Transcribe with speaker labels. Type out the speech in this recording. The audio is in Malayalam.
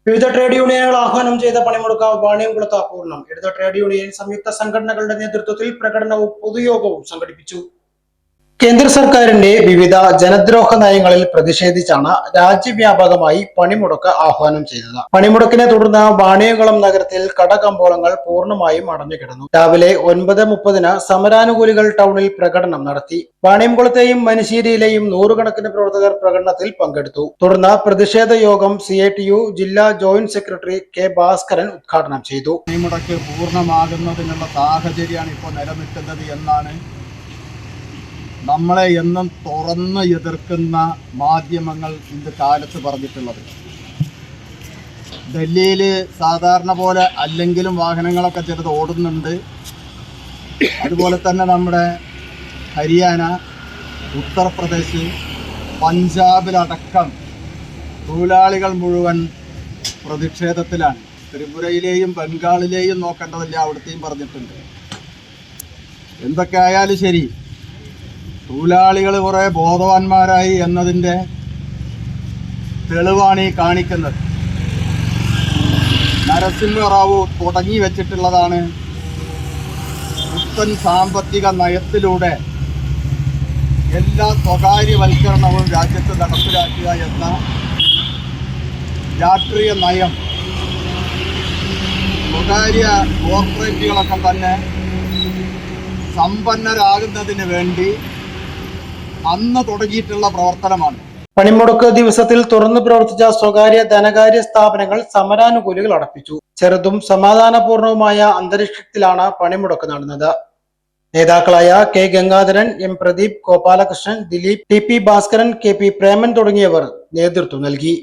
Speaker 1: വിവിധ ട്രേഡ് യൂണിയനുകൾ ആഹ്വാനം ചെയ്ത പണിമുടക്ക് വാണിയംകുളത്ത് പൂർണ്ണം. ഇടത് ട്രേഡ് യൂണിയൻ സംയുക്ത സംഘടനകളുടെ നേതൃത്വത്തിൽ പ്രകടനവും പൊതുയോഗവും സംഘടിപ്പിച്ചു. കേന്ദ്ര സർക്കാരിന്റെ വിവിധ ജനദ്രോഹ നയങ്ങളിൽ പ്രതിഷേധിച്ചാണ് രാജ്യവ്യാപകമായി പണിമുടക്ക് ആഹ്വാനം ചെയ്തത്. പണിമുടക്കിനെ തുടർന്ന് വാണിയംകുളം നഗരത്തിൽ കടകമ്പോളങ്ങൾ പൂർണ്ണമായും അടഞ്ഞുകിടന്നു. രാവിലെ 9:30 സമരാനുകൂലികൾ ടൗണിൽ പ്രകടനം നടത്തി. വാണിയംകുളത്തെയും മനശ്ശേരിയിലെയും നൂറുകണക്കിന് പ്രവർത്തകർ പ്രകടനത്തിൽ പങ്കെടുത്തു. തുടർന്ന് പ്രതിഷേധ യോഗം CITU ജില്ലാ ജോയിന്റ് സെക്രട്ടറി K. ഭാസ്കരൻ ഉദ്ഘാടനം ചെയ്തു.
Speaker 2: പണിമുടക്ക് പൂർണ്ണമാകുന്നതിനുള്ള സാഹചര്യമാണ് ഇപ്പോൾ നിലനിൽക്കുന്നത് എന്നാണ് നമ്മളെ എന്നും തുറന്ന് എതിർക്കുന്ന മാധ്യമങ്ങൾ ഇന്ന് കാലത്ത് പറഞ്ഞിട്ടുള്ളത്. ഡൽഹിയിൽ സാധാരണ പോലെ അല്ലെങ്കിലും വാഹനങ്ങളൊക്കെ ചിലത് ഓടുന്നുണ്ട്. അതുപോലെ തന്നെ നമ്മുടെ ഹരിയാന, ഉത്തർപ്രദേശ്, പഞ്ചാബിലടക്കം തൊഴിലാളികൾ മുഴുവൻ പ്രതിഷേധത്തിലാണ്. ത്രിപുരയിലെയും ബംഗാളിലെയും നോക്കേണ്ടതില്ല, അവിടുത്തെയും പറഞ്ഞിട്ടുണ്ട്. എന്തൊക്കെ ആയാലും ശരി, തൊഴിലാളികൾ കുറേ ബോധവാന്മാരായി എന്നതിൻ്റെ തെളിവാണ് ഈ കാണിക്കുന്നത്. നരസിംഹറാവു തുടങ്ങി വെച്ചിട്ടുള്ളതാണ് പുത്തൻ സാമ്പത്തിക നയത്തിലൂടെ എല്ലാ സ്വകാര്യവൽക്കരണവും രാജ്യത്ത് നടപ്പിലാക്കുക എന്ന രാഷ്ട്രീയ നയം. സ്വകാര്യ കോർപ്പറേറ്റുകളൊക്കെ തന്നെ സമ്പന്നരാകുന്നതിന് വേണ്ടി അന്ന് തുടങ്ങിയിട്ടുള്ള പ്രവർത്തനമാണ്.
Speaker 1: പണിമുടക്ക് ദിവസത്തിൽ തുറന്നു പ്രവർത്തിച്ച സ്വകാര്യ ധനകാര്യ സ്ഥാപനങ്ങൾ സമരാനുകൂലികൾ അടപ്പിച്ചു. ചെറുതും സമാധാനപൂർണവുമായ അന്തരീക്ഷത്തിലാണ് പണിമുടക്ക് നടന്നത്. നേതാക്കളായ K. Gangadharan, M. Pradeep, Gopalakrishnan, Dileep, TP Bhaskaran, KP Preman തുടങ്ങിയവർ നേതൃത്വം നൽകി.